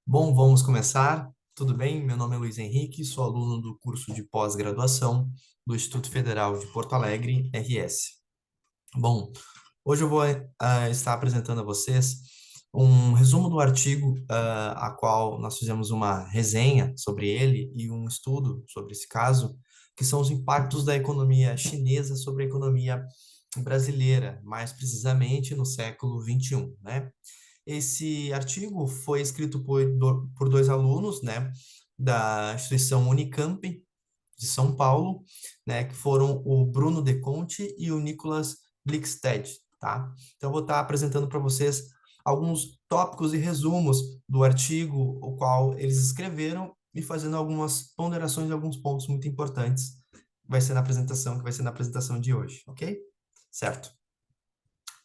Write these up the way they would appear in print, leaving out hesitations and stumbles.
Bom, vamos começar. Tudo bem? Meu nome é Luiz Henrique, sou aluno do curso de pós-graduação do Instituto Federal de Porto Alegre, RS. Bom, hoje eu vou estar apresentando a vocês um resumo do artigo a qual nós fizemos uma resenha sobre ele e um estudo sobre esse caso, que são os impactos da economia chinesa sobre a economia brasileira, mais precisamente no século XXI, né? Esse artigo foi escrito por dois alunos, né, da instituição Unicamp de São Paulo, né, que foram o Bruno De Conte e o Nicolas Blickstedt, tá? Então, eu vou estar apresentando para vocês alguns tópicos e resumos do artigo, o qual eles escreveram, e fazendo algumas ponderações de alguns pontos muito importantes. Vai ser na apresentação de hoje, ok? Certo.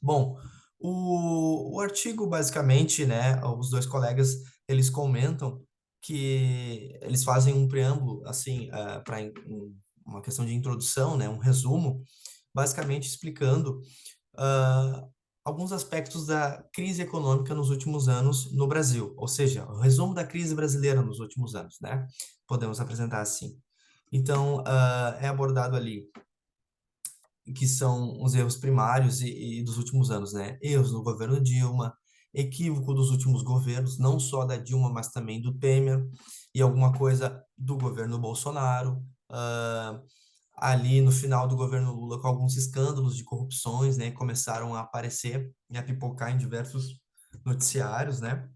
Bom, o artigo, basicamente, né, os dois colegas, eles comentam que eles fazem um preâmbulo, assim, para uma questão de introdução, né, um resumo, basicamente explicando ah, alguns aspectos da crise econômica nos últimos anos no Brasil, ou seja, o resumo da crise brasileira nos últimos anos, né? Podemos apresentar assim. Então, é abordado ali que são os erros primários e dos últimos anos, né? Erros no governo Dilma, equívoco dos últimos governos, não só da Dilma, mas também do Temer, e alguma coisa do governo Bolsonaro. Ali no final do governo Lula, com alguns escândalos de corrupções, né? Começaram a aparecer e a pipocar em diversos noticiários, né?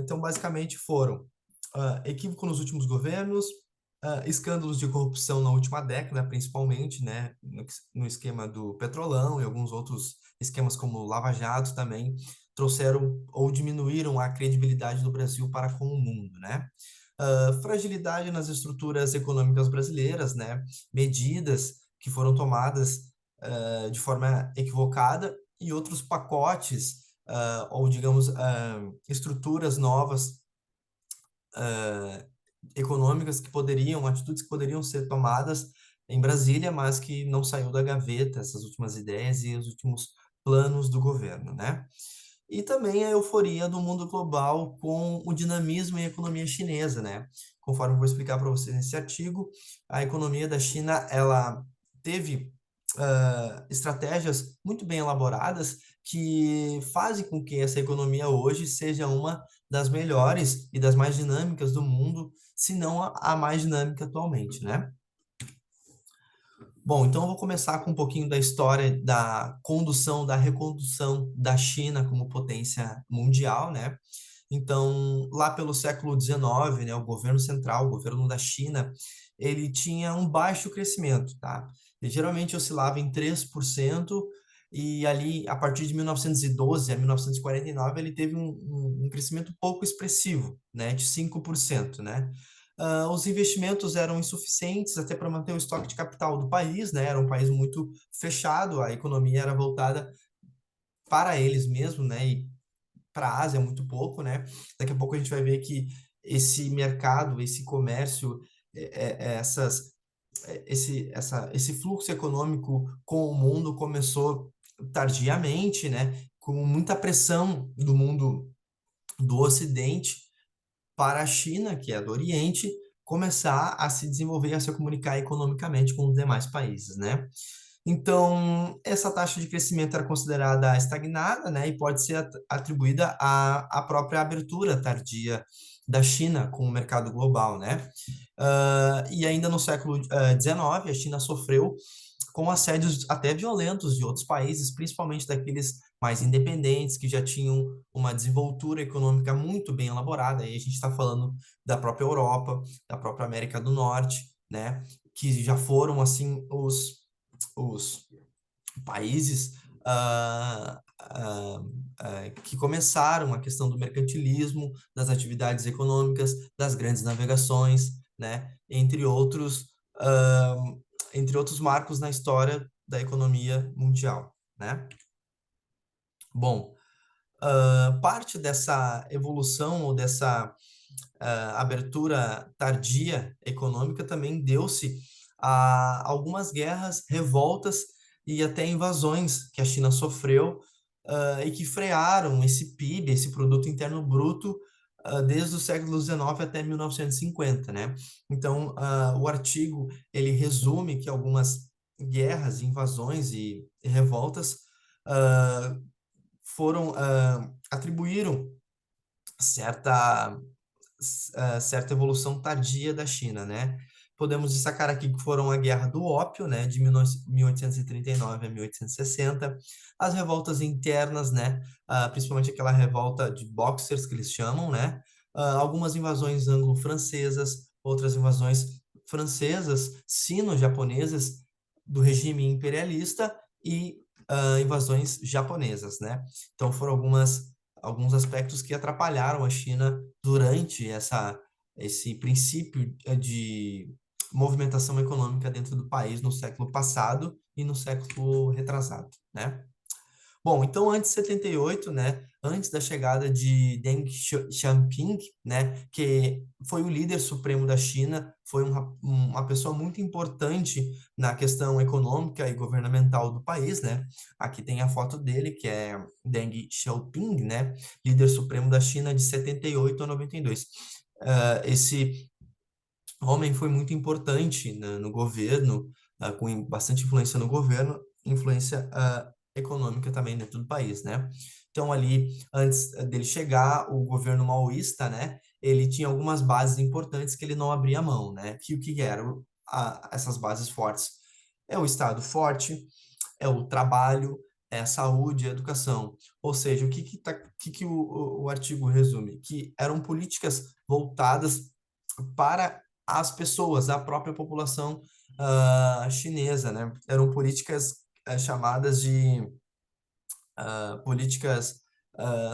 Então, basicamente, foram equívoco nos últimos governos, escândalos de corrupção na última década, principalmente, né, no esquema do Petrolão e alguns outros esquemas como o Lava Jato também trouxeram ou diminuíram a credibilidade do Brasil para com o mundo, né? Fragilidade nas estruturas econômicas brasileiras, né? Medidas que foram tomadas de forma equivocada e outros pacotes ou digamos estruturas novas econômicas que poderiam, atitudes que poderiam ser tomadas em Brasília, mas que não saiu da gaveta essas últimas ideias e os últimos planos do governo, né? E também a euforia do mundo global com o dinamismo e a economia chinesa, né? Conforme eu vou explicar para vocês nesse artigo, a economia da China, ela teve estratégias muito bem elaboradas que fazem com que essa economia hoje seja uma das melhores e das mais dinâmicas do mundo, se não a mais dinâmica atualmente, né? Bom, então eu vou começar com um pouquinho da história da condução, da recondução da China como potência mundial, né? Então, lá pelo século XIX, né, o governo central, o governo da China, ele tinha um baixo crescimento, tá? Ele geralmente oscilava em 3%, e ali, a partir de 1912 a 1949, ele teve um crescimento pouco expressivo, né, de 5%, né? Os investimentos eram insuficientes até para manter o estoque de capital do país, né? Era um país muito fechado, a economia era voltada para eles mesmos, né? E para a Ásia muito pouco, né? Daqui a pouco a gente vai ver que esse mercado, esse comércio, essas, esse fluxo econômico com o mundo começou tardiamente, né? Com muita pressão do mundo do Ocidente para a China, que é do Oriente, começar a se desenvolver, a se comunicar economicamente com os demais países, né? Então, essa taxa de crescimento era considerada estagnada, né, e pode ser atribuída à própria abertura tardia da China com o mercado global, né? E ainda no século XIX, a China sofreu com assédios até violentos de outros países, principalmente daqueles mais independentes, que já tinham uma desenvoltura econômica muito bem elaborada. Aí a gente está falando da própria Europa, da própria América do Norte, né? Que já foram, assim, os países que começaram a questão do mercantilismo, das atividades econômicas, das grandes navegações, né? Entre outros marcos na história da economia mundial, né? Bom, parte dessa evolução ou dessa abertura tardia econômica também deu-se a algumas guerras, revoltas e até invasões que a China sofreu, e que frearam esse PIB, esse produto interno bruto, desde o século XIX até 1950, né? Então, o artigo, ele resume que algumas guerras, invasões e revoltas ah, atribuíram certa certa evolução tardia da China, né? Podemos destacar aqui que foram a Guerra do Ópio, né, de 1839 a 1860, as revoltas internas, né, principalmente aquela revolta de Boxers que eles chamam, né, algumas invasões anglo-francesas, outras invasões francesas, sino-japonesas do regime imperialista e invasões japonesas, né? Então foram alguns aspectos que atrapalharam a China durante esse princípio de movimentação econômica dentro do país no século passado e no século retrasado, né? Bom, então antes de 78, né, antes da chegada de Deng Xiaoping, né, que foi o líder supremo da China, foi uma pessoa muito importante na questão econômica e governamental do país, né? Aqui tem a foto dele, que é Deng Xiaoping, né, líder supremo da China de 78 a 92. Esse homem foi muito importante no governo, com bastante influência no governo, influência econômica também dentro do país, né? Então, ali, antes dele chegar, o governo maoísta, né, ele tinha algumas bases importantes que ele não abria mão, né? Que o que eram essas bases fortes? É o Estado forte, é o trabalho, é a saúde, a educação. Ou seja, o que o artigo resume? Que eram políticas voltadas para as pessoas, a própria população chinesa, né? Eram políticas chamadas de políticas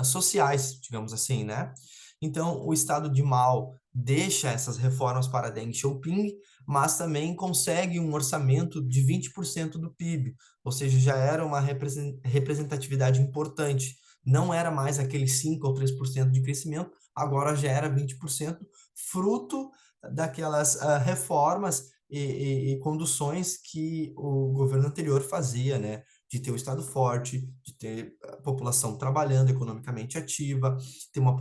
sociais, digamos assim, né? Então, o Estado de Mao deixa essas reformas para Deng Xiaoping, mas também consegue um orçamento de 20% do PIB, ou seja, já era uma representatividade importante. Não era mais aqueles 5 ou 3% de crescimento, agora já era 20%, fruto daquelas reformas e conduções que o governo anterior fazia, né? De ter o Estado forte, de ter a população trabalhando economicamente ativa, ter uma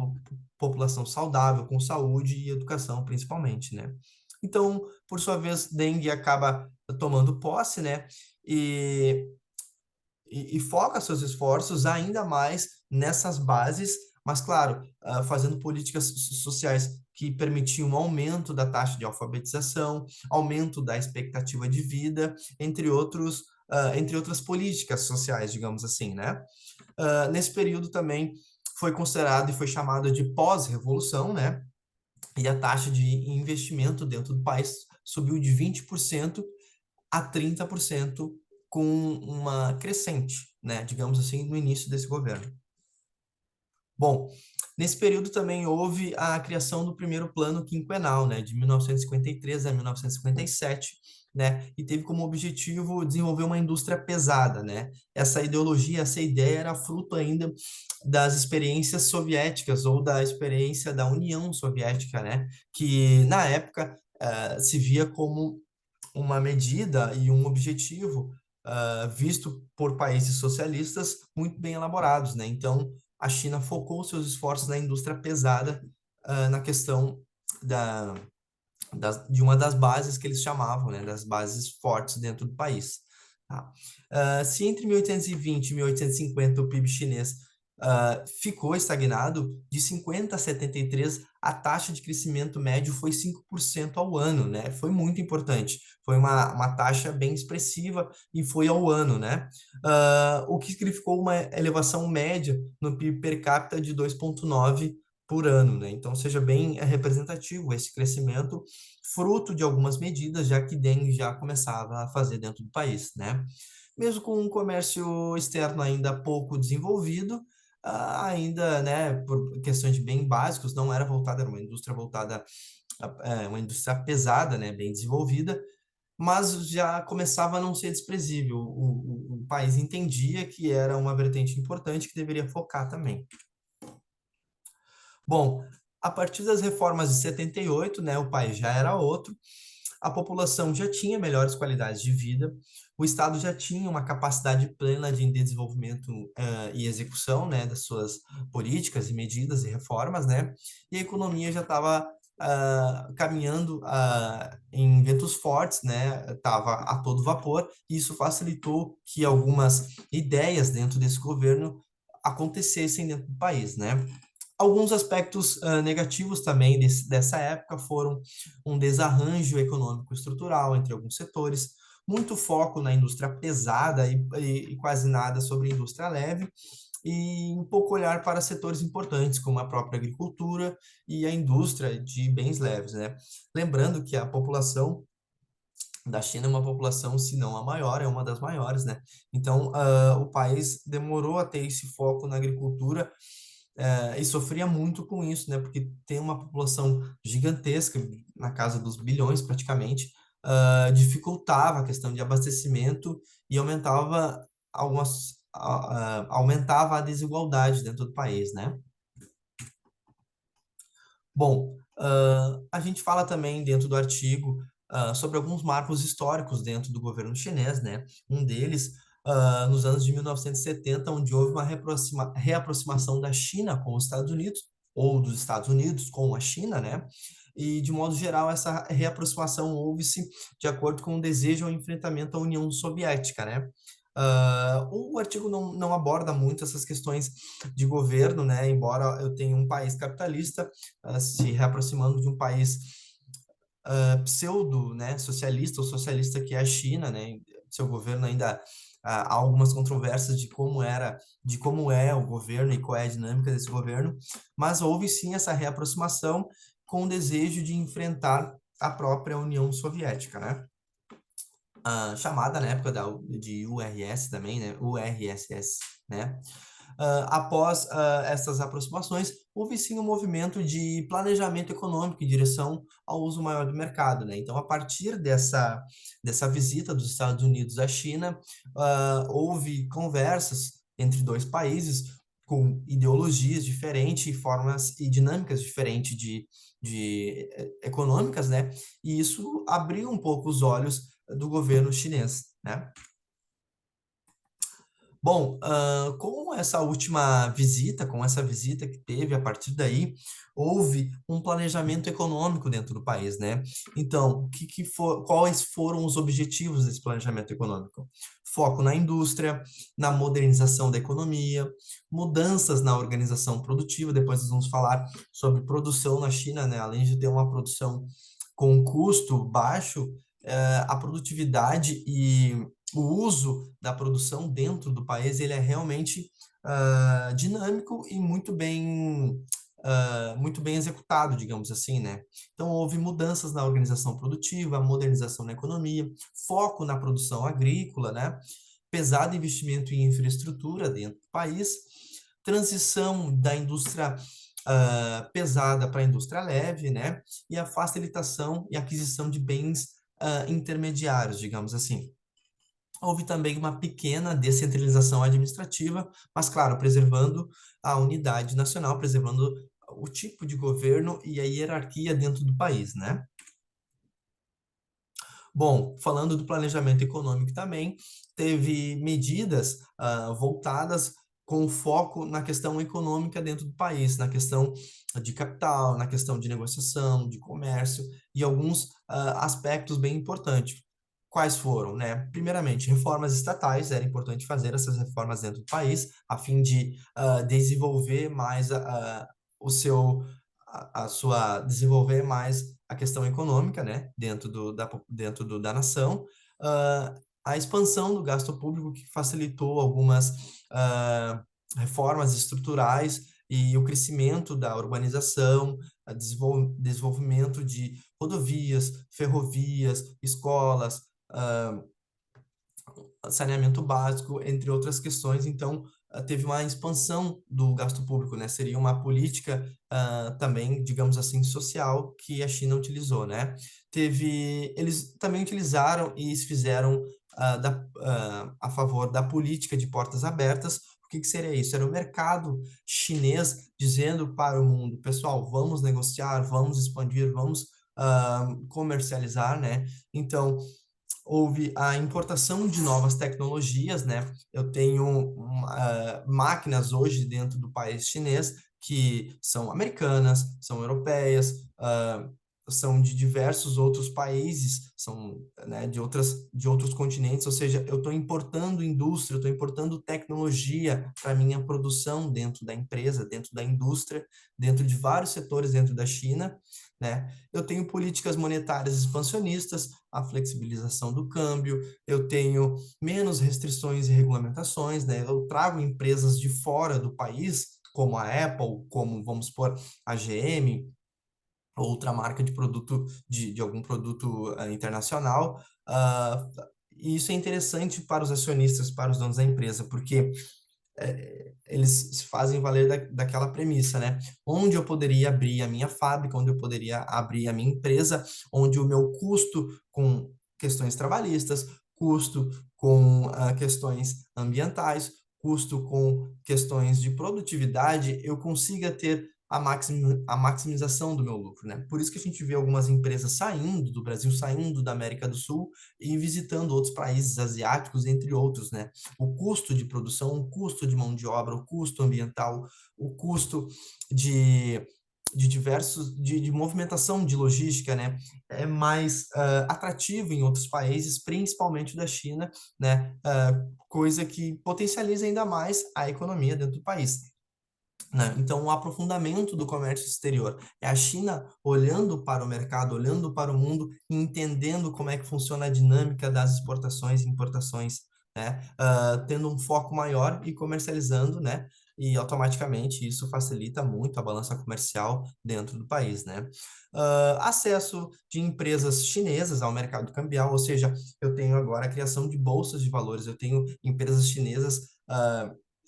população saudável, com saúde e educação, principalmente, né? Então, por sua vez, Deng acaba tomando posse, né? E, e foca seus esforços ainda mais nessas bases, mas, claro, fazendo políticas sociais que permitiam um aumento da taxa de alfabetização, aumento da expectativa de vida, entre outras políticas sociais, digamos assim, né? Nesse período também foi considerado e foi chamado de pós-revolução, né? E a taxa de investimento dentro do país subiu de 20% a 30% com uma crescente, né? Digamos assim, no início desse governo. Bom, nesse período também houve a criação do primeiro plano quinquenal, né, de 1953 a 1957, né, e teve como objetivo desenvolver uma indústria pesada, né. Essa ideologia, essa ideia era fruto ainda das experiências soviéticas ou da experiência da União Soviética, né, que na época se via como uma medida e um objetivo visto por países socialistas muito bem elaborados, né? Então, a China focou seus esforços na indústria pesada, na questão da, de uma das bases que eles chamavam, né? Das bases fortes dentro do país. Tá? Se entre 1820 e 1850 o PIB chinês ficou estagnado, de 50 a 73, a taxa de crescimento médio foi 5% ao ano, né? Foi muito importante. Foi uma taxa bem expressiva e foi ao ano, né? O que significou uma elevação média no PIB per capita de 2,9 por ano, né? Então, seja bem representativo esse crescimento, fruto de algumas medidas, já que Deng já começava a fazer dentro do país, né? Mesmo com um comércio externo ainda pouco desenvolvido, ainda, né, por questões de bem básicos, não era voltada, era uma indústria voltada, uma indústria pesada, né, bem desenvolvida, mas já começava a não ser desprezível. O país entendia que era uma vertente importante que deveria focar também. Bom, a partir das reformas de 78, né, o país já era outro. a população já tinha melhores qualidades de vida, o Estado já tinha uma capacidade plena de desenvolvimento e execução, né, das suas políticas e medidas e reformas, né, e a economia já estava caminhando em ventos fortes, né, estava a todo vapor, e isso facilitou que algumas ideias dentro desse governo acontecessem dentro do país, né. Alguns aspectos negativos também dessa época foram um desarranjo econômico estrutural entre alguns setores, muito foco na indústria pesada e quase nada sobre indústria leve, e um pouco olhar para setores importantes, como a própria agricultura e a indústria de bens leves, né? Lembrando que a população da China é uma população, se não a maior, é uma das maiores, né? Então, o país demorou a ter esse foco na agricultura e sofria muito com isso, né? Porque tem uma população gigantesca, na casa dos bilhões praticamente, dificultava a questão de abastecimento e aumentava a desigualdade dentro do país, né? Bom, a gente fala também dentro do artigo sobre alguns marcos históricos dentro do governo chinês, né? Um deles, nos anos de 1970, onde houve uma reaproximação da China com os Estados Unidos, ou dos Estados Unidos com a China, né? E, de modo geral, essa reaproximação houve-se de acordo com o desejo ao enfrentamento à União Soviética, né? O artigo não aborda muito essas questões de governo, né? Embora eu tenha um país capitalista se reaproximando de um país pseudo, né, socialista ou socialista que é a China, né? Seu governo ainda há algumas controvérsias de como é o governo e qual é a dinâmica desse governo, mas houve sim essa reaproximação com o desejo de enfrentar a própria União Soviética, né? Chamada na época de URS também, né? URSS, né? Após essas aproximações, houve sim um movimento de planejamento econômico em direção ao uso maior do mercado, né? Então, a partir dessa visita dos Estados Unidos à China, houve conversas entre dois países com ideologias diferentes, formas e dinâmicas diferentes econômicas, né? E isso abriu um pouco os olhos do governo chinês, né? Bom, com essa visita que teve, a partir daí, houve um planejamento econômico dentro do país, né? Então, quais foram os objetivos desse planejamento econômico? Foco na indústria, na modernização da economia, mudanças na organização produtiva, depois nós vamos falar sobre produção na China, né? Além de ter uma produção com um custo baixo, a produtividade e o uso da produção dentro do país ele é realmente dinâmico e muito bem executado, digamos assim, né? Então, houve mudanças na organização produtiva, modernização na economia, foco na produção agrícola, né? Pesado investimento em infraestrutura dentro do país, transição da indústria pesada para a indústria leve, né? E a facilitação e aquisição de bens intermediários, digamos assim. Houve também uma pequena descentralização administrativa, mas, claro, preservando a unidade nacional, preservando o tipo de governo e a hierarquia dentro do país, né? Bom, falando do planejamento econômico também, teve medidas voltadas com foco na questão econômica dentro do país, na questão de capital, na questão de negociação, de comércio e alguns aspectos bem importantes. Quais foram, né? Primeiramente, reformas estatais, era importante fazer essas reformas dentro do país, a fim de desenvolver mais o seu desenvolver mais a questão econômica, né, dentro da nação, a expansão do gasto público que facilitou algumas reformas estruturais e o crescimento da urbanização, desenvolvimento de rodovias, ferrovias, escolas, saneamento básico, entre outras questões. Então, teve uma expansão do gasto público, né? Seria uma política também, digamos assim, social que a China utilizou, né? Eles também utilizaram e se fizeram a favor da política de portas abertas. O que seria isso? Era o mercado chinês dizendo para o mundo, pessoal, vamos negociar, vamos expandir, vamos comercializar, né? Então, houve a importação de novas tecnologias, né? Eu tenho máquinas hoje dentro do país chinês que são americanas, são europeias, são de diversos outros países, são, né, de outros continentes, ou seja, eu estou importando indústria, eu estou importando tecnologia para minha produção dentro da empresa, dentro da indústria, dentro de vários setores dentro da China, né? Eu tenho políticas monetárias expansionistas, a flexibilização do câmbio, eu tenho menos restrições e regulamentações, né? Eu trago empresas de fora do país, como a Apple, como, vamos supor, a GM, outra marca de produto, de algum produto internacional. E isso é interessante para os acionistas, para os donos da empresa, porque eles se fazem valer daquela premissa, né? Onde eu poderia abrir a minha fábrica, onde eu poderia abrir a minha empresa, onde o meu custo com questões trabalhistas, custo com questões ambientais, custo com questões de produtividade, eu consiga ter a maximização do meu lucro, né? Por isso que a gente vê algumas empresas saindo do Brasil, saindo da América do Sul e visitando outros países asiáticos, entre outros, né? O custo de produção, o custo de mão de obra, o custo ambiental, o custo de, de movimentação de logística, né, é mais atrativo em outros países, principalmente da China, né, coisa que potencializa ainda mais a economia dentro do país. Né? Então, o aprofundamento do comércio exterior é a China olhando para o mercado, olhando para o mundo e entendendo como é que funciona a dinâmica das exportações e importações, né? Tendo um foco maior e comercializando, né? E automaticamente isso facilita muito a balança comercial dentro do país, né? Acesso de empresas chinesas ao mercado cambial, ou seja, eu tenho agora a criação de bolsas de valores, eu tenho empresas chinesas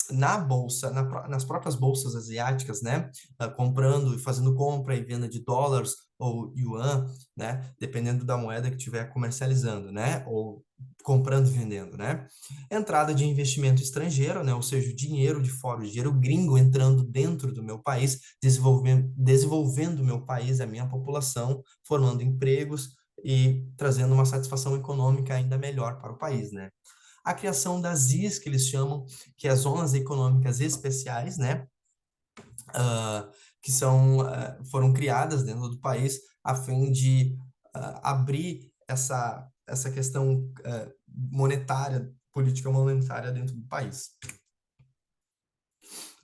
na bolsa, nas próprias bolsas asiáticas, né, comprando e fazendo compra e venda de dólares ou yuan, né, dependendo da moeda que estiver comercializando, né, ou comprando e vendendo, né. Entrada de investimento estrangeiro, né, ou seja, o dinheiro de fora, o dinheiro gringo entrando dentro do meu país, desenvolvendo o meu país, a minha população, formando empregos e trazendo uma satisfação econômica ainda melhor para o país, né. A criação das ZIS, que eles chamam, que é as Zonas Econômicas Especiais, né? Uh, que foram criadas dentro do país a fim de abrir essa questão monetária, política monetária dentro do país.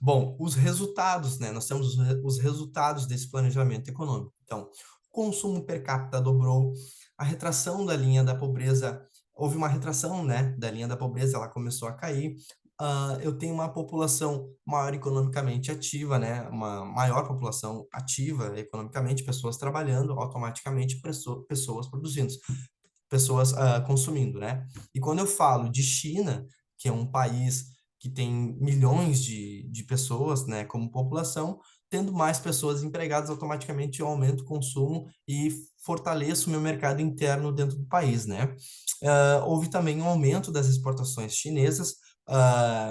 Bom, os resultados, né? Nós temos os resultados desse planejamento econômico. Então, o consumo per capita dobrou, a retração da linha da pobreza, houve uma retração, né, da linha da pobreza, ela começou a cair. Eu tenho uma população maior economicamente ativa, né, uma maior população ativa economicamente, pessoas trabalhando, automaticamente pessoas produzindo, pessoas consumindo, né? E quando eu falo de China, que é um país que tem milhões de pessoas, né, como população, tendo mais pessoas empregadas, automaticamente eu aumento o consumo e fortaleço o meu mercado interno dentro do país, né? Houve também um aumento das exportações chinesas,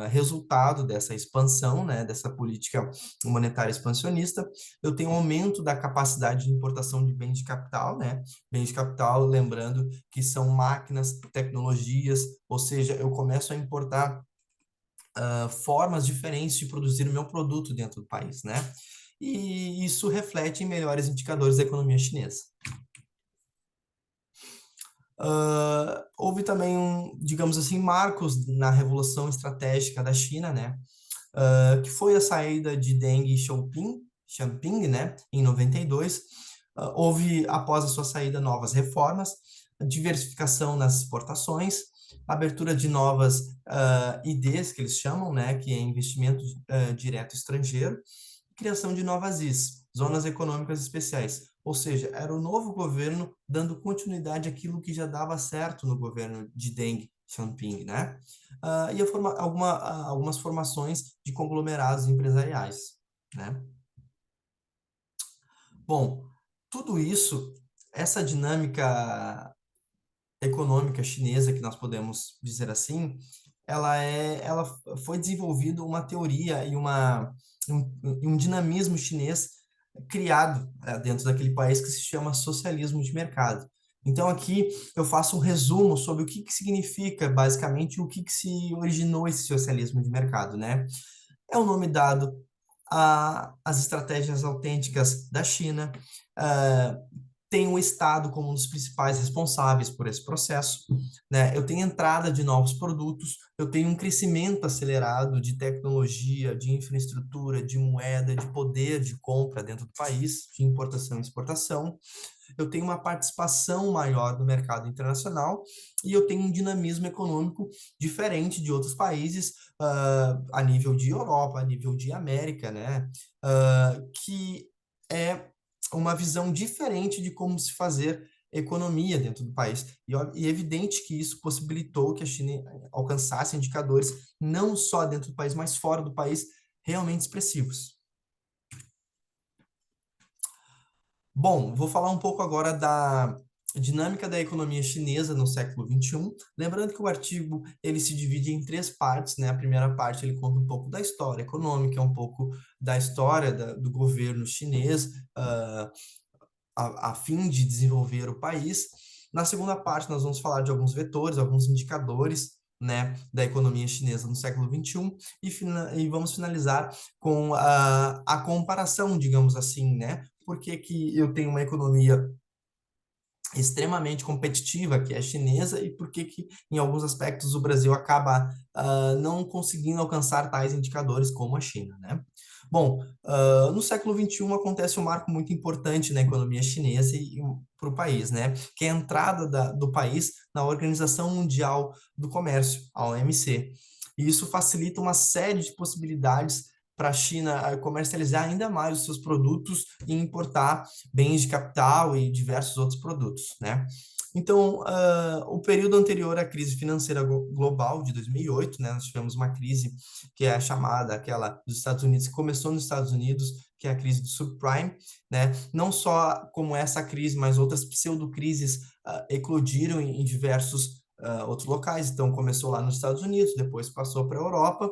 resultado dessa expansão, né, dessa política monetária expansionista. Eu tenho um aumento da capacidade de importação de bens de capital, né? Bens de capital, lembrando que são máquinas, tecnologias, ou seja, eu começo a importar formas diferentes de produzir o meu produto dentro do país, né? E isso reflete em melhores indicadores da economia chinesa. Houve também, digamos assim, marcos na revolução estratégica da China, né? Que foi a saída de Deng Xiaoping, né, em 92. Houve, após a sua saída, novas reformas, diversificação nas exportações, abertura de novas IDs, que eles chamam, né, que é investimento direto estrangeiro, criação de novas IS, Zonas Econômicas Especiais. Ou seja, era o novo governo dando continuidade àquilo que já dava certo no governo de Deng Xiaoping, né? E algumas formações de conglomerados empresariais, né? Bom, tudo isso, essa dinâmica econômica chinesa, que nós podemos dizer assim, ela foi desenvolvida uma teoria e um dinamismo chinês criado dentro daquele país que se chama socialismo de mercado. Então, aqui eu faço um resumo sobre o que significa, basicamente, o que se originou esse socialismo de mercado, né? É o nome dado às estratégias autênticas da China, ah, tem o Estado como um dos principais responsáveis por esse processo, né? Eu tenho entrada de novos produtos, eu tenho um crescimento acelerado de tecnologia, de infraestrutura, de moeda, de poder de compra dentro do país, de importação e exportação. Eu tenho uma participação maior no mercado internacional e eu tenho um dinamismo econômico diferente de outros países, a nível de Europa, a nível de América, né? Que é uma visão diferente de como se fazer economia dentro do país. E é evidente que isso possibilitou que a China alcançasse indicadores não só dentro do país, mas fora do país, realmente expressivos. Bom, vou falar um pouco agora da dinâmica da economia chinesa no século XXI. Lembrando que o artigo ele se divide em três partes, né? A primeira parte ele conta um pouco da história econômica, um pouco da história do governo chinês, a fim de desenvolver o país. Na segunda parte, nós vamos falar de alguns vetores, alguns indicadores, né, da economia chinesa no século XXI e vamos finalizar com a comparação, digamos assim, né? Por que que eu tenho uma economia extremamente competitiva, que é a chinesa, e por que que, em alguns aspectos, o Brasil acaba não conseguindo alcançar tais indicadores como a China, né? Bom, no século XXI acontece um marco muito importante na economia chinesa e para o país, né? Que é a entrada do país na Organização Mundial do Comércio, a OMC. E isso facilita uma série de possibilidades para a China comercializar ainda mais os seus produtos e importar bens de capital e diversos outros produtos, né? Então, o período anterior à crise financeira global de 2008, né, nós tivemos uma crise que é chamada aquela dos Estados Unidos, que começou nos Estados Unidos, que é a crise do subprime, né? Não só como essa crise, mas outras pseudo-crises eclodiram em diversos outros locais. Então, começou lá nos Estados Unidos, depois passou para a Europa,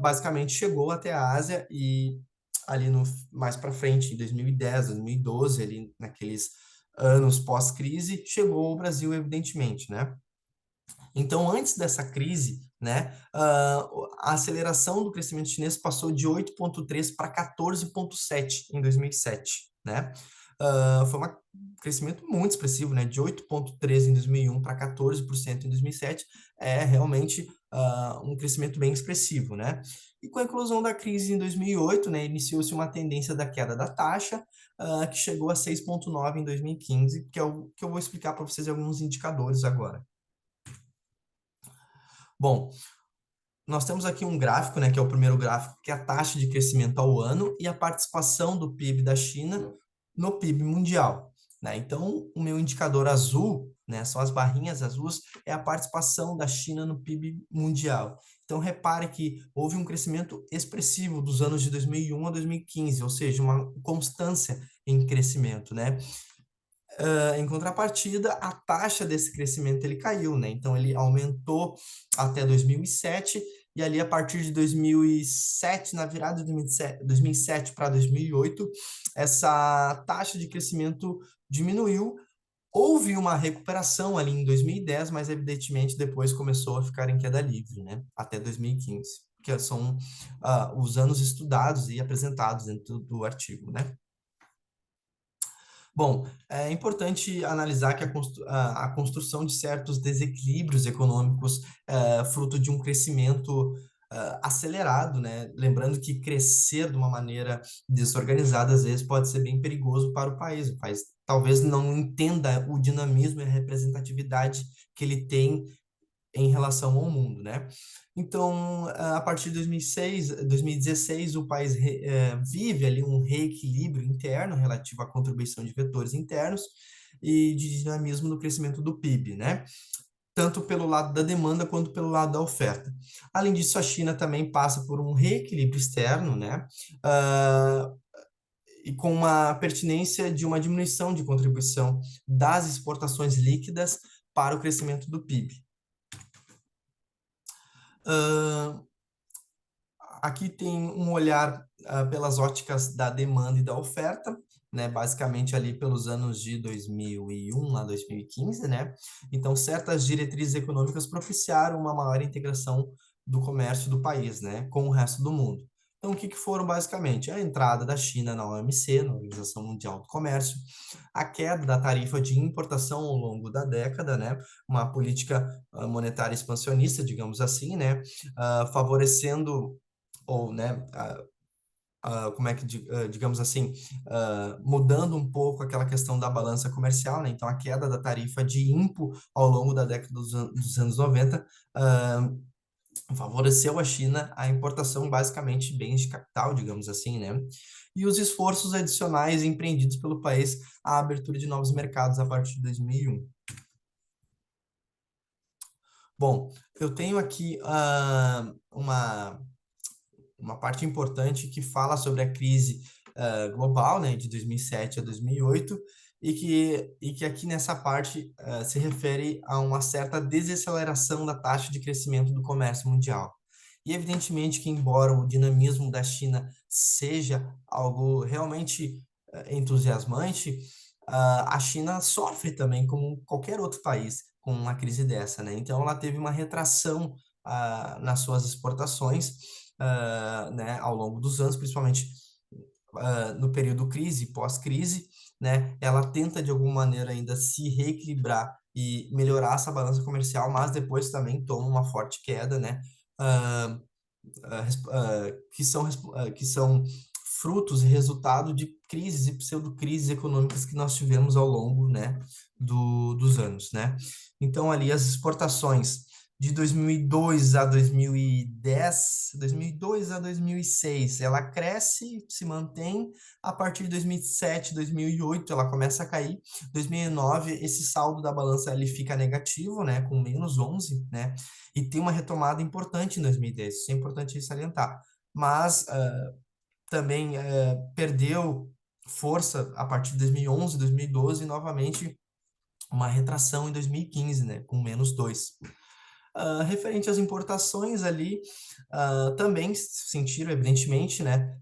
basicamente chegou até a Ásia e ali no, mais para frente, em 2010, 2012, ali naqueles anos pós-crise, chegou ao Brasil, evidentemente, né? Então, antes dessa crise, né, a aceleração do crescimento chinês passou de 8,3 para 14,7 em 2007, né? Foi um crescimento muito expressivo, né? De 8,3 em 2001 para 14% em 2007, é realmente um crescimento bem expressivo, né? E com a inclusão da crise em 2008, né, iniciou-se uma tendência da queda da taxa, que chegou a 6,9 em 2015, que é o que eu vou explicar para vocês alguns indicadores agora. Bom, nós temos aqui um gráfico, né, que é o primeiro gráfico, que é a taxa de crescimento ao ano e a participação do PIB da China no PIB mundial, né? Então, o meu indicador azul, né, são as barrinhas azuis, é a participação da China no PIB mundial. Então, repare que houve um crescimento expressivo dos anos de 2001 a 2015, ou seja, uma constância em crescimento, né? Em contrapartida, a taxa desse crescimento ele caiu, né? Então ele aumentou até 2007 e ali a partir de 2007, na virada de 2007 para 2008, essa taxa de crescimento diminuiu. Houve uma recuperação ali em 2010, mas evidentemente depois começou a ficar em queda livre, né? Até 2015, que são os anos estudados e apresentados dentro do artigo, né? Bom, é importante analisar que a construção de certos desequilíbrios econômicos fruto de um crescimento acelerado, né? Lembrando que crescer de uma maneira desorganizada às vezes pode ser bem perigoso para o país. O país talvez não entenda o dinamismo e a representatividade que ele tem em relação ao mundo, né? Então, a partir de 2006, 2016, o país vive ali um reequilíbrio interno relativo à contribuição de vetores internos e de dinamismo no crescimento do PIB, né? Tanto pelo lado da demanda quanto pelo lado da oferta. Além disso, a China também passa por um reequilíbrio externo, né? E com uma pertinência de uma diminuição de contribuição das exportações líquidas para o crescimento do PIB. Aqui tem um olhar pelas óticas da demanda e da oferta, né, basicamente ali pelos anos de 2001 a 2015, né? Então, certas diretrizes econômicas propiciaram uma maior integração do comércio do país, né, com o resto do mundo. Então, o que que foram basicamente? A entrada da China na OMC, na Organização Mundial do Comércio, a queda da tarifa de importação ao longo da década, né, uma política monetária expansionista, digamos assim, né, favorecendo ou, né, como é que, digamos assim, mudando um pouco aquela questão da balança comercial, né? Então, a queda da tarifa de impo ao longo da década dos anos 90 favoreceu a China a importação basicamente de bens de capital, digamos assim, né? E os esforços adicionais empreendidos pelo país à abertura de novos mercados a partir de 2001. Bom, eu tenho aqui uma parte importante que fala sobre a crise global, né, de 2007 a 2008, e que aqui nessa parte se refere a uma certa desaceleração da taxa de crescimento do comércio mundial. E evidentemente que, embora o dinamismo da China seja algo realmente entusiasmante, a China sofre também como qualquer outro país com uma crise dessa, né? Então ela teve uma retração nas suas exportações, né, ao longo dos anos, principalmente no período crise, pós-crise, né, ela tenta de alguma maneira ainda se reequilibrar e melhorar essa balança comercial, mas depois também toma uma forte queda, né, uh, que são frutos e resultado de crises e pseudo-crises econômicas que nós tivemos ao longo, né, dos anos, né? Então, ali, as exportações de 2002 a 2010, 2002 a 2006, ela cresce, se mantém. A partir de 2007, 2008, ela começa a cair. 2009, esse saldo da balança ele fica negativo, né, com -11, né? E tem uma retomada importante em 2010, isso é importante salientar. Mas também perdeu força a partir de 2011, 2012, e novamente uma retração em 2015, né, com -2. Referente às importações ali, também sentiram, evidentemente, né,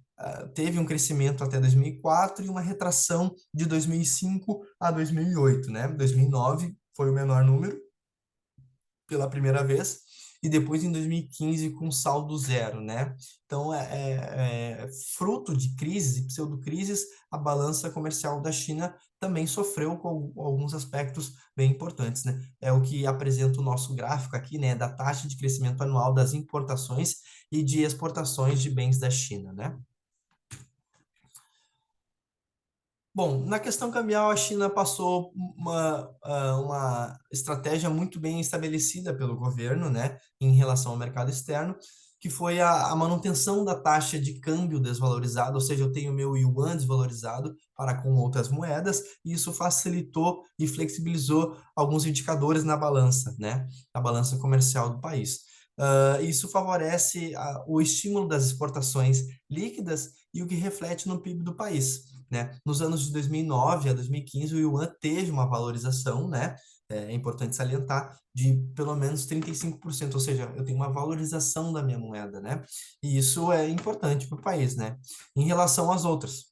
teve um crescimento até 2004 e uma retração de 2005 a 2008, né? 2009 foi o menor número, pela primeira vez, e depois em 2015 com saldo zero, né? Então, fruto de crises e pseudo-crises, a balança comercial da China também sofreu com alguns aspectos bem importantes, né? É o que apresenta o nosso gráfico aqui, né? Da taxa de crescimento anual das importações e de exportações de bens da China, né? Bom, na questão cambial, a China passou uma estratégia muito bem estabelecida pelo governo, né, em relação ao mercado externo, que foi a manutenção da taxa de câmbio desvalorizada, ou seja, eu tenho meu yuan desvalorizado para com outras moedas, e isso facilitou e flexibilizou alguns indicadores na balança, né, na balança comercial do país. Isso favorece o estímulo das exportações líquidas e o que reflete no PIB do país, né? Nos anos de 2009 a 2015, o yuan teve uma valorização, né? É importante salientar, de pelo menos 35%, ou seja, eu tenho uma valorização da minha moeda, né? E isso é importante para o país, né? Em relação às outras,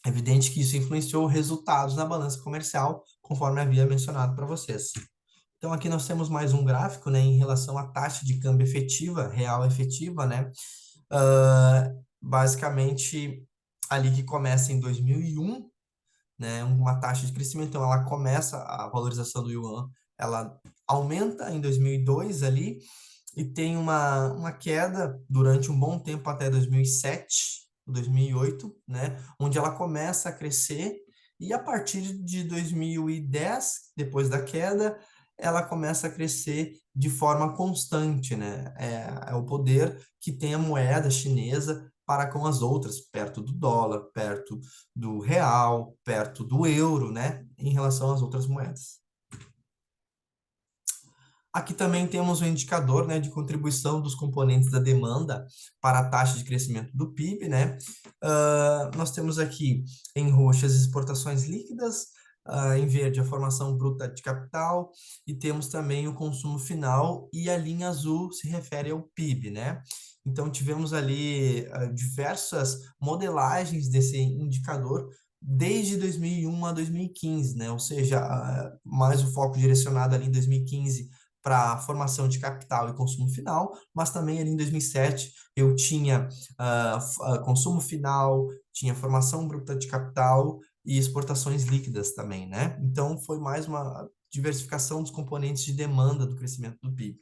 é evidente que isso influenciou resultados na balança comercial, conforme havia mencionado para vocês. Então, aqui nós temos mais um gráfico, né, em relação à taxa de câmbio efetiva, real efetiva, né? Basicamente, ali que começa em 2001, né, uma taxa de crescimento, então ela começa a valorização do yuan, ela aumenta em 2002 ali e tem uma queda durante um bom tempo até 2007, 2008, né, onde ela começa a crescer e a partir de 2010, depois da queda, ela começa a crescer de forma constante, né? É o poder que tem a moeda chinesa para com as outras, perto do dólar, perto do real, perto do euro, né, em relação às outras moedas. Aqui também temos um indicador, né, de contribuição dos componentes da demanda para a taxa de crescimento do PIB, né? Nós temos aqui em roxo as exportações líquidas, em verde a formação bruta de capital e temos também o consumo final e a linha azul se refere ao PIB, né? Então, tivemos ali diversas modelagens desse indicador desde 2001 a 2015, né? Ou seja, mais o foco direcionado ali em 2015 para formação de capital e consumo final, mas também ali em 2007 eu tinha consumo final, tinha formação bruta de capital e exportações líquidas também, né? Então, foi mais uma diversificação dos componentes de demanda do crescimento do PIB.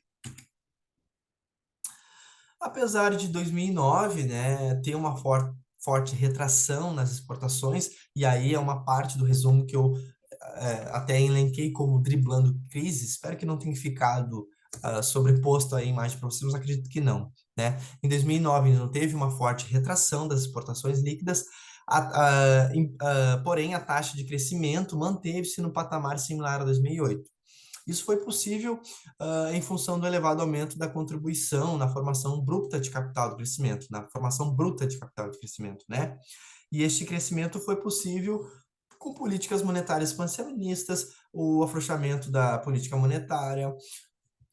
Apesar de 2009, né, ter uma forte retração nas exportações, e aí é uma parte do resumo que eu até elenquei como driblando crise, espero que não tenha ficado sobreposto à imagem para vocês, mas acredito que não, né? Em 2009 não teve uma forte retração das exportações líquidas, porém a taxa de crescimento manteve-se no patamar similar a 2008. Isso foi possível em função do elevado aumento da contribuição na formação bruta de capital do crescimento, na formação bruta de capital de crescimento, né? E este crescimento foi possível com políticas monetárias expansionistas, o afrouxamento da política monetária,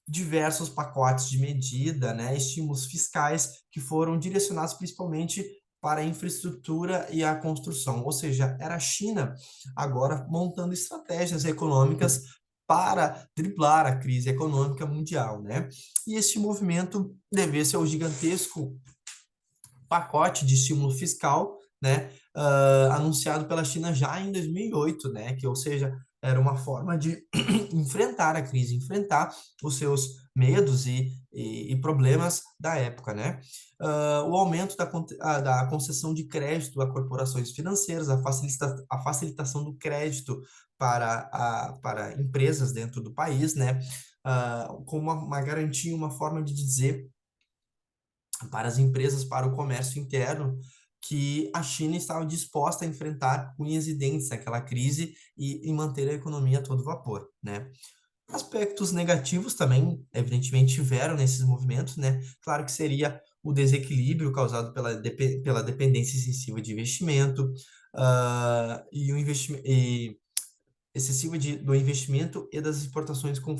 diversos pacotes de medida, né, estímulos fiscais que foram direcionados principalmente para a infraestrutura e a construção. Ou seja, era a China agora montando estratégias econômicas para driblar a crise econômica mundial, né? E este movimento devesse ao gigantesco pacote de estímulo fiscal, né, anunciado pela China já em 2008, né, que, ou seja, era uma forma de enfrentar a crise, enfrentar os seus medos e problemas da época, né? O aumento da concessão de crédito a corporações financeiras, a facilitação do crédito para empresas dentro do país, né? Com uma garantia, uma forma de dizer para as empresas, para o comércio interno, que a China estava disposta a enfrentar unhas e dentes aquela crise e manter a economia a todo vapor, né? Aspectos negativos também, evidentemente, tiveram nesses movimentos, né? Claro que seria o desequilíbrio causado pela dependência excessiva de investimento, e o investimento excessiva do investimento e das exportações com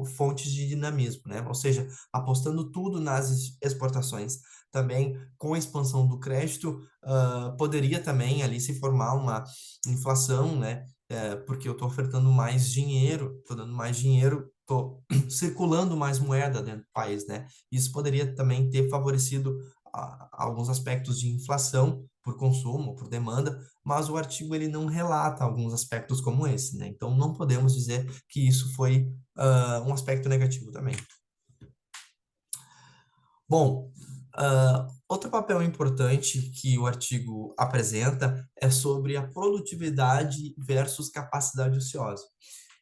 fontes de dinamismo, né? Ou seja, apostando tudo nas exportações. Também com a expansão do crédito, poderia também ali se formar uma inflação, né? Porque eu estou ofertando mais dinheiro, estou dando mais dinheiro, estou circulando mais moeda dentro do país, né? Isso poderia também ter favorecido alguns aspectos de inflação por consumo, por demanda, mas o artigo ele não relata alguns aspectos como esse, né? Então não podemos dizer que isso foi um aspecto negativo também. Bom, outro papel importante que o artigo apresenta é sobre a produtividade versus capacidade ociosa.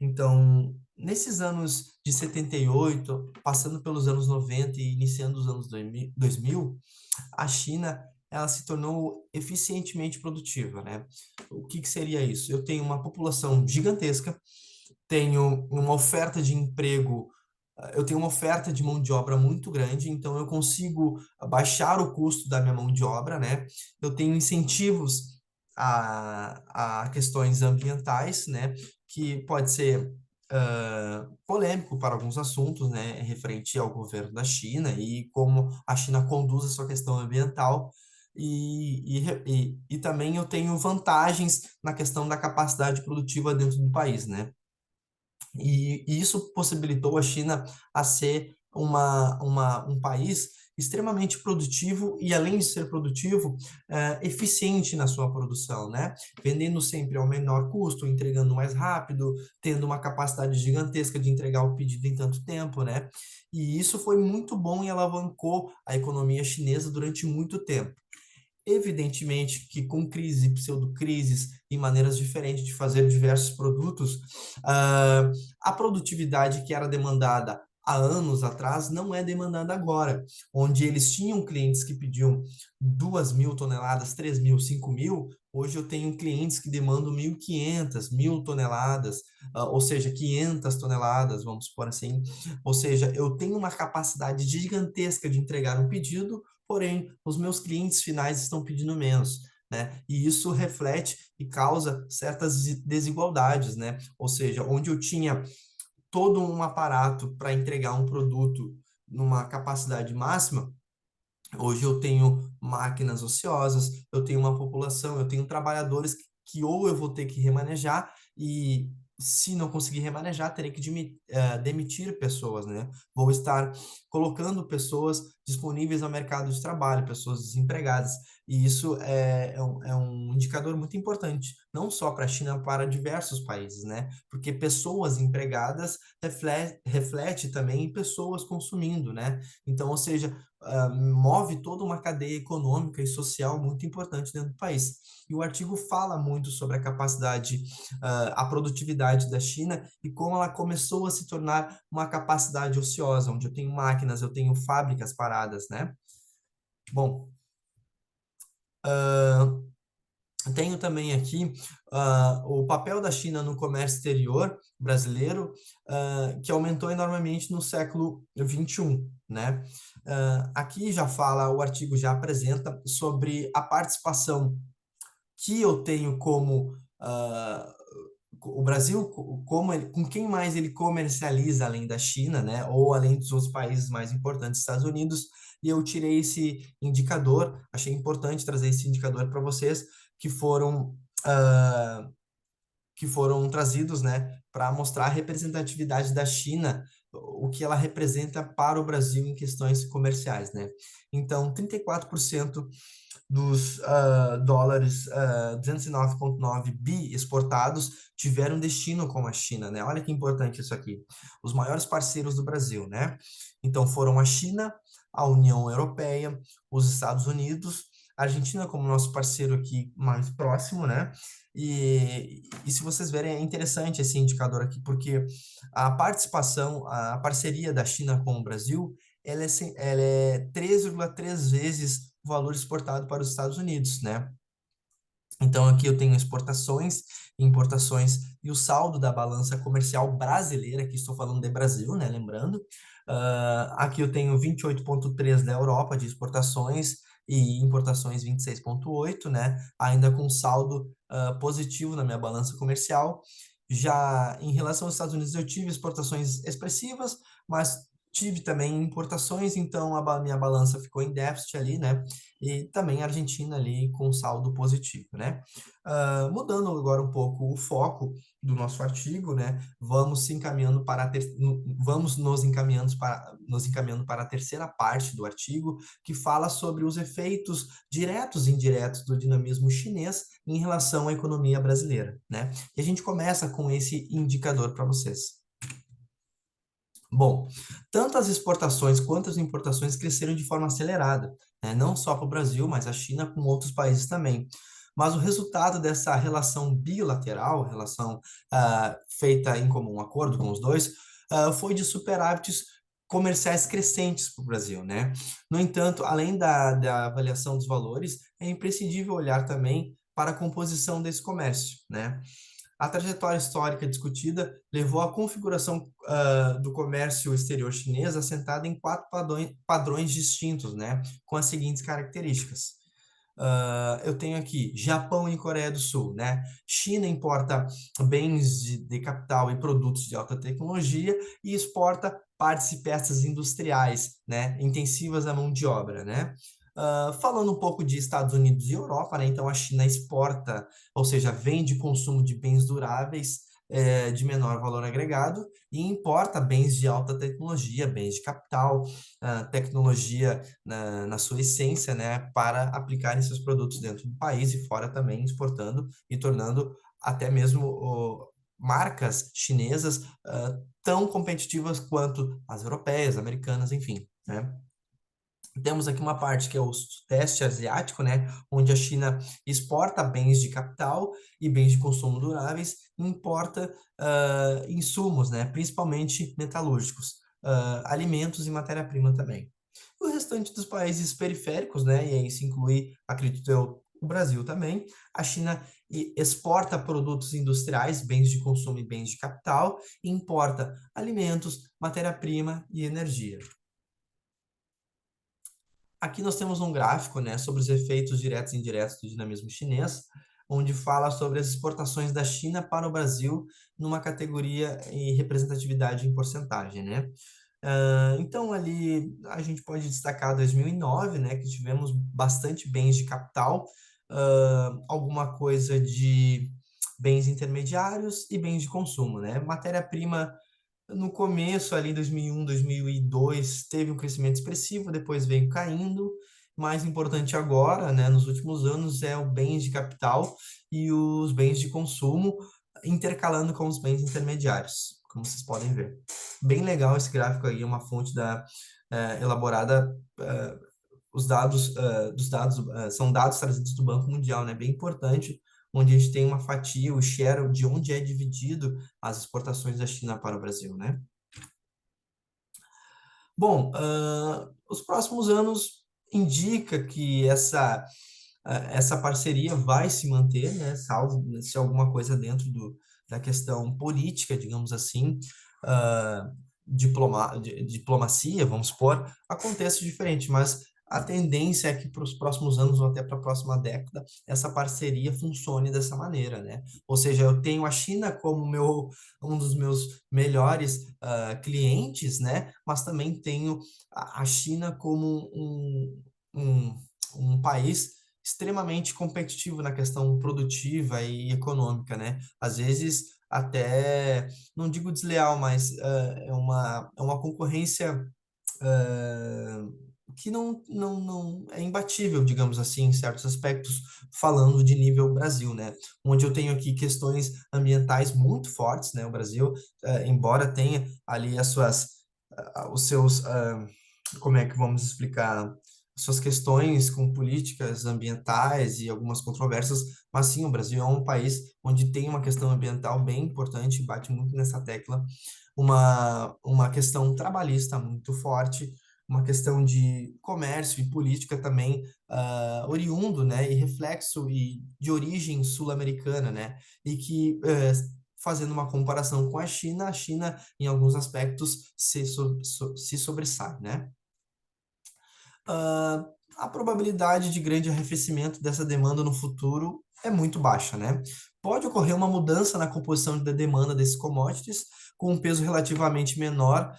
Então, nesses anos de 78, passando pelos anos 90 e iniciando os anos 2000, a China ela se tornou eficientemente produtiva, né? O que que seria isso? Eu tenho uma população gigantesca, tenho uma oferta de emprego, eu tenho uma oferta de mão de obra muito grande, então eu consigo baixar o custo da minha mão de obra, né? Eu tenho incentivos a questões ambientais, né? Que pode ser polêmico para alguns assuntos, né? Referente ao governo da China e como a China conduz a sua questão ambiental. E também eu tenho vantagens na questão da capacidade produtiva dentro do país, né? E isso possibilitou a China a ser um país extremamente produtivo e, além de ser produtivo, eficiente na sua produção, né? Vendendo sempre ao menor custo, entregando mais rápido, tendo uma capacidade gigantesca de entregar o pedido em tanto tempo, né? E isso foi muito bom e alavancou a economia chinesa durante muito tempo. Evidentemente que com crise e pseudocrises e maneiras diferentes de fazer diversos produtos, a produtividade que era demandada há anos atrás não é demandada agora, onde eles tinham clientes que pediam 2.000 toneladas, 3.000, 5.000, hoje eu tenho clientes que demandam 1.500, 1.000 toneladas, ou seja, 500 toneladas, vamos por assim, ou seja, eu tenho uma capacidade gigantesca de entregar um pedido, porém, os meus clientes finais estão pedindo menos, né? E isso reflete e causa certas desigualdades, né? Ou seja, onde eu tinha todo um aparato para entregar um produto numa capacidade máxima, Hoje eu tenho máquinas ociosas, eu tenho uma população, eu tenho trabalhadores que ou eu vou ter que remanejar e se não conseguir remanejar, terei que demitir pessoas, né? Vou estar colocando pessoas disponíveis ao mercado de trabalho, pessoas desempregadas. E isso é um indicador muito importante, não só para a China, para diversos países, né? Porque pessoas empregadas reflete também em pessoas consumindo, né? Então, ou seja, move toda uma cadeia econômica e social muito importante dentro do país. E o artigo fala muito sobre a capacidade, a produtividade da China e como ela começou a se tornar uma capacidade ociosa, onde eu tenho máquinas, eu tenho fábricas paradas, né? Bom, tenho também aqui o papel da China no comércio exterior brasileiro, que aumentou enormemente no século XXI, né? Aqui já fala, o artigo já apresenta sobre a participação que eu tenho como o Brasil, com quem mais ele comercializa além da China, né? Ou além dos outros países mais importantes, Estados Unidos, e eu tirei esse indicador, achei importante trazer esse indicador para vocês, que foram, uh, que foram trazidos, né, para mostrar a representatividade da China, o que ela representa para o Brasil em questões comerciais, né? Então, 34% dos dólares 209,9 bi exportados tiveram destino com a China, né? Olha que importante isso aqui. Os maiores parceiros do Brasil, né? Então foram a China, a União Europeia, os Estados Unidos, a Argentina como nosso parceiro aqui mais próximo, né? E se vocês verem, é interessante esse indicador aqui, porque a participação, a parceria da China com o Brasil, ela é 3,3 vezes o valor exportado para os Estados Unidos, né? Então, aqui eu tenho exportações, importações e o saldo da balança comercial brasileira, aqui estou falando de Brasil, né? Lembrando. Aqui eu tenho 28,3 da Europa de exportações e importações 26,8, né? Ainda com saldo positivo na minha balança comercial. Já em relação aos Estados Unidos, eu tive exportações expressivas, mas tive também importações, então a minha balança ficou em déficit ali, né? E também a Argentina ali com saldo positivo, né? Mudando agora um pouco o foco do nosso artigo, né? Vamos se encaminhando para vamos nos encaminhando para a terceira parte do artigo, que fala sobre os efeitos diretos e indiretos do dinamismo chinês em relação à economia brasileira, né? E a gente começa com esse indicador para vocês. Bom, tanto as exportações quanto as importações cresceram de forma acelerada, né? Não só para o Brasil, mas a China com outros países também. Mas o resultado dessa relação bilateral, relação feita em comum acordo com os dois, foi de superávites comerciais crescentes para o Brasil, né? No entanto, além da avaliação dos valores, é imprescindível olhar também para a composição desse comércio, né? A trajetória histórica discutida levou à configuração do comércio exterior chinês assentada em quatro padrões distintos, né, com as seguintes características. Eu tenho aqui Japão e Coreia do Sul, né? China importa bens de capital e produtos de alta tecnologia e exporta partes e peças industriais, né? Intensivas à mão de obra, né? Falando um pouco de Estados Unidos e Europa, né? Então a China exporta, ou seja, vende consumo de bens duráveis de menor valor agregado e importa bens de alta tecnologia, bens de capital, tecnologia na sua essência, né, para aplicar em seus produtos dentro do país e fora também, exportando e tornando até mesmo marcas chinesas tão competitivas quanto as europeias, americanas, enfim, né? Temos aqui uma parte que é o Sudeste Asiático, né, onde a China exporta bens de capital e bens de consumo duráveis e importa insumos, né, principalmente metalúrgicos, alimentos e matéria-prima também. O restante dos países periféricos, né, e aí isso inclui, acredito eu, o Brasil também, a China exporta produtos industriais, bens de consumo e bens de capital, e importa alimentos, matéria-prima e energia. Aqui nós temos um gráfico, né, sobre os efeitos diretos e indiretos do dinamismo chinês, onde fala sobre as exportações da China para o Brasil numa categoria e representatividade em porcentagem, né? Então, ali a gente pode destacar 2009, né, que tivemos bastante bens de capital, alguma coisa de bens intermediários e bens de consumo, né? Matéria-prima no começo, ali em 2001, 2002, teve um crescimento expressivo, depois veio caindo. Mais importante agora, né, nos últimos anos, é o bens de capital e os bens de consumo, intercalando com os bens intermediários, como vocês podem ver. Bem legal esse gráfico aí, é uma fonte elaborada, os dados dos dados são dados trazidos do Banco Mundial, né? Bem importante, onde a gente tem uma fatia, o share de onde é dividido as exportações da China para o Brasil, né? Bom, os próximos anos indica que essa parceria vai se manter, né, salvo se alguma coisa dentro da questão política, digamos assim, ah, diplomacia, vamos supor, aconteça diferente, mas a tendência é que para os próximos anos ou até para a próxima década, essa parceria funcione dessa maneira, né? Ou seja, eu tenho a China como um dos meus melhores clientes, né? Mas também tenho a China como um, um país extremamente competitivo na questão produtiva e econômica, né? Às vezes até, não digo desleal, mas é uma concorrência que não é imbatível, digamos assim, em certos aspectos, falando de nível Brasil, né? Onde eu tenho aqui questões ambientais muito fortes, né? O Brasil, embora tenha ali os seus, como é que vamos explicar? Suas questões com políticas ambientais e algumas controvérsias, mas sim, o Brasil é um país onde tem uma questão ambiental bem importante, bate muito nessa tecla, uma questão trabalhista muito forte, uma questão de comércio e política também oriundo, né, e reflexo e de origem sul-americana, né, e que fazendo uma comparação com a China em alguns aspectos se sobressai, né? ah, a probabilidade de grande arrefecimento dessa demanda no futuro é muito baixa, né? Pode ocorrer uma mudança na composição da demanda desses commodities, com um peso relativamente menor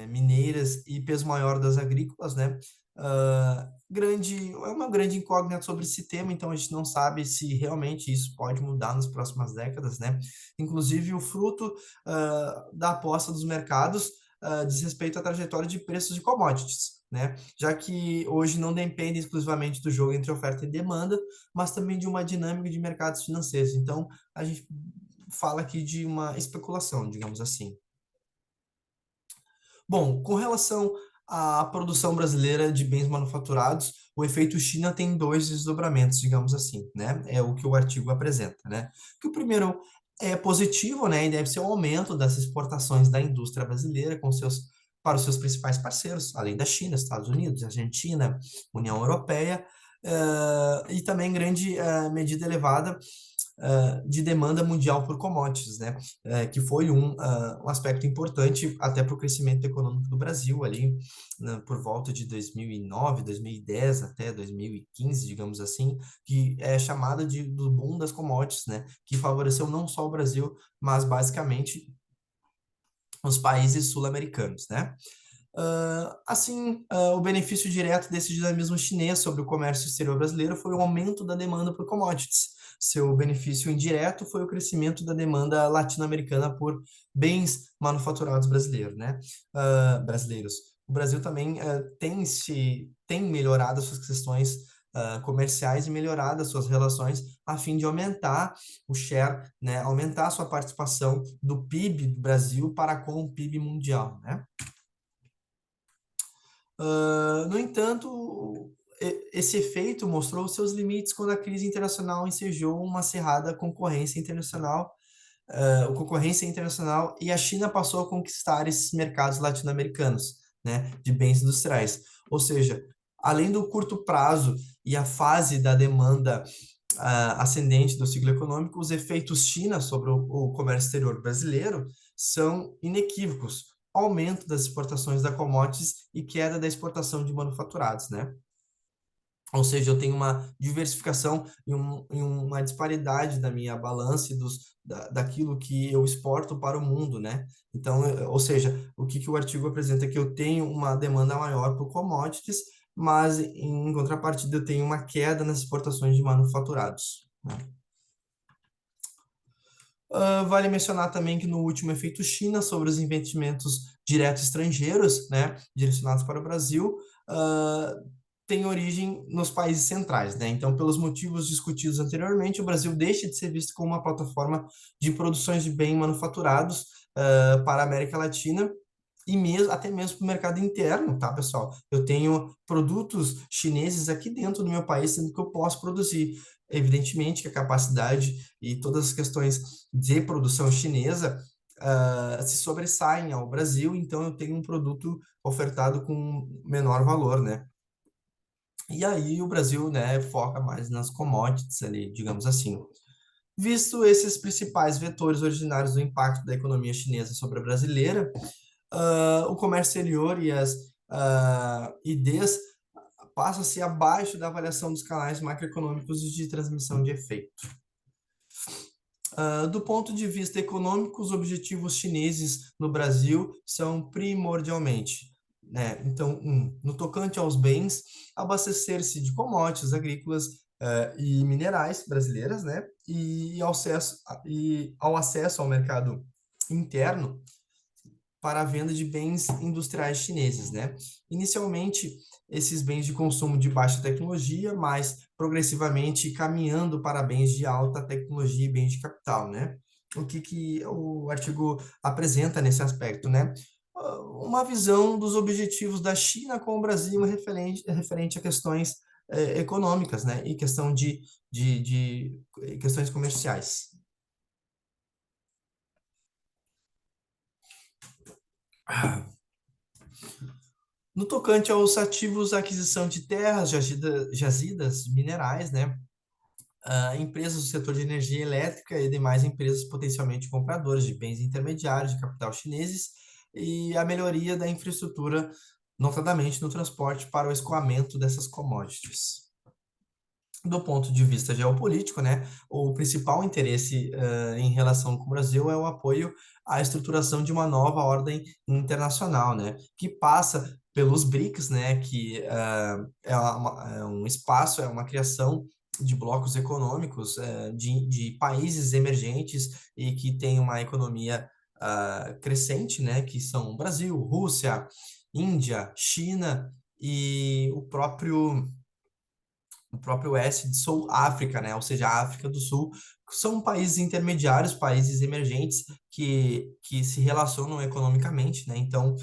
mineiras e peso maior das agrícolas, né? É uma grande incógnita sobre esse tema, então a gente não sabe se realmente isso pode mudar nas próximas décadas, né? Inclusive, o fruto da aposta dos mercados diz respeito à trajetória de preços de commodities, né? Já que hoje não depende exclusivamente do jogo entre oferta e demanda, mas também de uma dinâmica de mercados financeiros. Então, a gente fala aqui de uma especulação, digamos assim. Bom, com relação à produção brasileira de bens manufaturados, o efeito China tem dois desdobramentos, digamos assim, né? É o que o artigo apresenta, né? Que o primeiro é positivo, né? E deve ser o aumento das exportações da indústria brasileira para os seus principais parceiros, além da China, Estados Unidos, Argentina, União Europeia, e também grande medida elevada de demanda mundial por commodities, né? Que foi um aspecto importante até para o crescimento econômico do Brasil ali, né, por volta de 2009, 2010 até 2015, digamos assim, que é chamada do boom das commodities, né? Que favoreceu não só o Brasil, mas basicamente os países sul-americanos, né? O benefício direto desse dinamismo chinês sobre o comércio exterior brasileiro foi o aumento da demanda por commodities. Seu benefício indireto foi o crescimento da demanda latino-americana por bens manufaturados brasileiros, né? Brasileiros. O Brasil também tem melhorado as suas questões comerciais e melhorado as suas relações a fim de aumentar o share, né? Aumentar a sua participação do PIB do Brasil para com o PIB mundial, né? No entanto, esse efeito mostrou seus limites quando a crise internacional ensejou uma acirrada concorrência internacional e a China passou a conquistar esses mercados latino-americanos, né, de bens industriais. Ou seja, além do curto prazo e a fase da demanda ascendente do ciclo econômico, os efeitos China sobre o comércio exterior brasileiro são inequívocos. Aumento das exportações da commodities e queda da exportação de manufaturados, né? Ou seja, eu tenho uma diversificação e uma disparidade da minha balança e daquilo que eu exporto para o mundo, né? Então, ou seja, o que o artigo apresenta é que eu tenho uma demanda maior por commodities, mas em contrapartida eu tenho uma queda nas exportações de manufaturados, né? Vale mencionar também que no último efeito China sobre os investimentos diretos estrangeiros, né, direcionados para o Brasil, tem origem nos países centrais, né? Então, pelos motivos discutidos anteriormente, o Brasil deixa de ser visto como uma plataforma de produções de bens manufaturados, para a América Latina e mesmo até mesmo para o mercado interno, tá, pessoal? Eu tenho produtos chineses aqui dentro do meu país, sendo que eu posso produzir. Evidentemente que a capacidade e todas as questões de produção chinesa se sobressaem ao Brasil, então eu tenho um produto ofertado com menor valor, né? E aí o Brasil, né, foca mais nas commodities ali, digamos assim. Visto esses principais vetores originários do impacto da economia chinesa sobre a brasileira, o comércio exterior e as IDs passam a ser abaixo da avaliação dos canais macroeconômicos de transmissão de efeito. Do ponto de vista econômico, os objetivos chineses no Brasil são primordialmente, né? Então, no tocante aos bens, abastecer-se de commodities agrícolas e minerais brasileiras, né? E ao acesso ao mercado interno para a venda de bens industriais chineses, né? Inicialmente, esses bens de consumo de baixa tecnologia, mas progressivamente caminhando para bens de alta tecnologia e bens de capital, né? O que o artigo apresenta nesse aspecto, né? Uma visão dos objetivos da China com o Brasil referente a questões econômicas, né? E questão de questões comerciais. No tocante aos ativos, aquisição de terras, jazidas minerais, né? Empresas do setor de energia elétrica e demais empresas potencialmente compradoras de bens intermediários de capital chineses e a melhoria da infraestrutura, notadamente no transporte para o escoamento dessas commodities. Do ponto de vista geopolítico, né, o principal interesse em relação com o Brasil é o apoio à estruturação de uma nova ordem internacional, né, que passa pelos BRICS, né, que é um espaço, é uma criação de blocos econômicos de países emergentes e que tem uma economia crescente, né, que são Brasil, Rússia, Índia, China e o próprio oeste de Sul África, né? Ou seja, a África do Sul, são países intermediários, países emergentes que se relacionam economicamente, né? Então,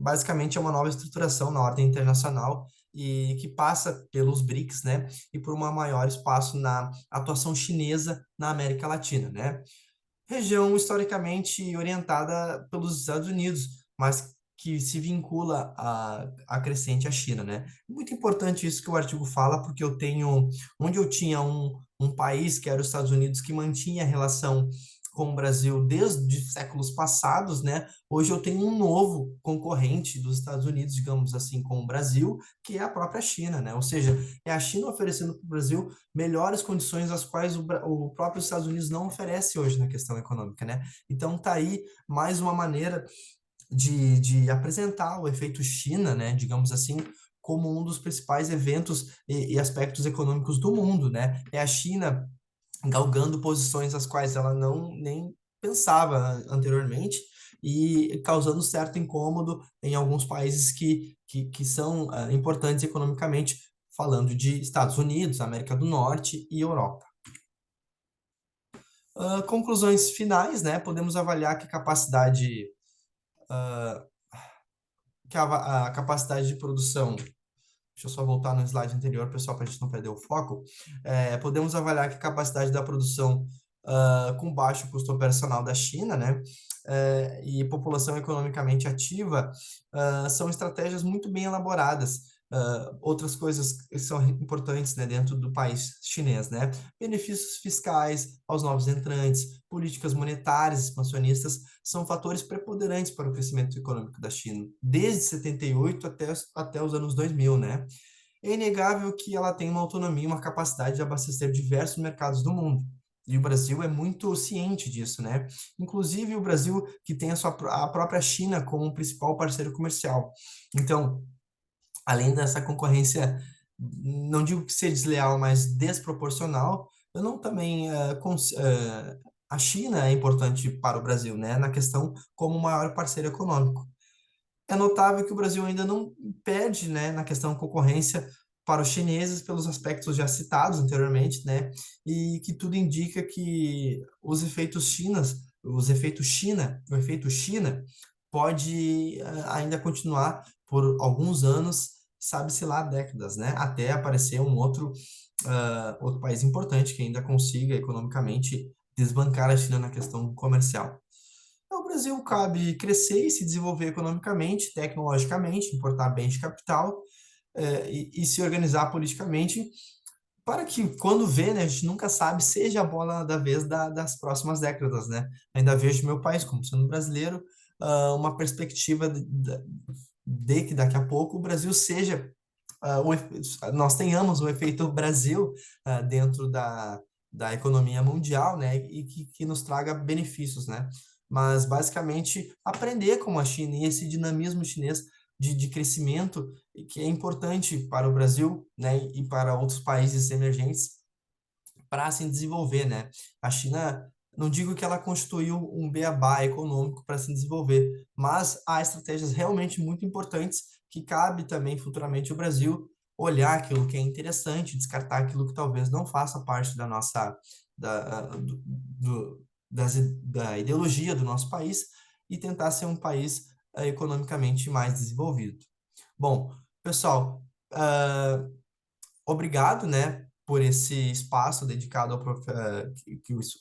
basicamente é uma nova estruturação na ordem internacional e que passa pelos BRICS, né? E por um maior espaço na atuação chinesa na América Latina, né? Região historicamente orientada pelos Estados Unidos, mas que se vincula a crescente à China, né? Muito importante isso que o artigo fala, porque onde eu tinha um país, que era os Estados Unidos, que mantinha a relação com o Brasil desde séculos passados, né? Hoje eu tenho um novo concorrente dos Estados Unidos, digamos assim, com o Brasil, que é a própria China, né? Ou seja, é a China oferecendo para o Brasil melhores condições as quais o próprio Estados Unidos não oferece hoje na questão econômica, né? Então tá aí mais uma maneira de apresentar o efeito China, né, digamos assim, como um dos principais eventos e aspectos econômicos do mundo, né? É a China galgando posições as quais ela não nem pensava anteriormente e causando certo incômodo em alguns países que são importantes economicamente, falando de Estados Unidos, América do Norte e Europa. Conclusões finais, né? Podemos avaliar que a capacidade de produção. Deixa eu só voltar no slide anterior, pessoal, para a gente não perder o foco. Podemos avaliar que a capacidade da produção com baixo custo operacional da China, né, e população economicamente ativa, são estratégias muito bem elaboradas. Outras coisas que são importantes, né, dentro do país chinês, né? Benefícios fiscais aos novos entrantes, políticas monetárias expansionistas são fatores preponderantes para o crescimento econômico da China, desde 78 até os anos 2000, né? é inegável que ela tem uma autonomia, uma capacidade de abastecer diversos mercados do mundo. E o Brasil é muito ciente disso, né? Inclusive o Brasil que tem a própria China como principal parceiro comercial. Então, além dessa concorrência, não digo que ser desleal, mas desproporcional, eu não também a China é importante para o Brasil, né? Na questão como maior parceiro econômico. É notável que o Brasil ainda não perde, né, na questão concorrência para os chineses pelos aspectos já citados anteriormente, né, e que tudo indica que os efeitos China, o efeito China pode ainda continuar por alguns anos, sabe-se lá décadas, né, até aparecer outro país importante que ainda consiga economicamente desbancar a China na questão comercial. Ao Brasil cabe crescer e se desenvolver economicamente, tecnologicamente, importar bens de capital, e se organizar politicamente, para que, quando vê, né, a gente nunca sabe, seja a bola da vez das próximas décadas, né? Ainda vejo meu país, como sendo brasileiro, uma perspectiva de que daqui a pouco o Brasil seja nós tenhamos o efeito Brasil dentro da economia mundial, né, e que nos traga benefícios, né? Mas, basicamente, aprender com a China e esse dinamismo chinês de crescimento que é importante para o Brasil, né, e para outros países emergentes para se desenvolver, né? A China, não digo que ela constituiu um beabá econômico para se desenvolver, mas há estratégias realmente muito importantes que cabe também futuramente o Brasil olhar aquilo que é interessante, descartar aquilo que talvez não faça parte da nossa da ideologia do nosso país e tentar ser um país economicamente mais desenvolvido. Bom, pessoal, obrigado, né, por esse espaço dedicado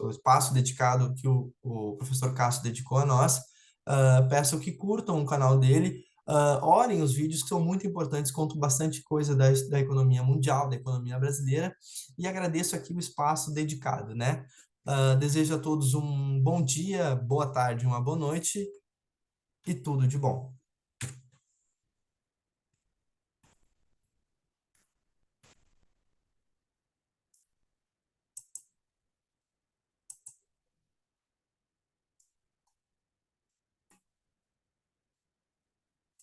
o espaço dedicado que o professor Cássio dedicou a nós. Peço que curtam o canal dele, olhem os vídeos que são muito importantes, contam bastante coisa da economia mundial, da economia brasileira, e agradeço aqui o espaço dedicado, né? Desejo a todos um bom dia, boa tarde, uma boa noite e tudo de bom.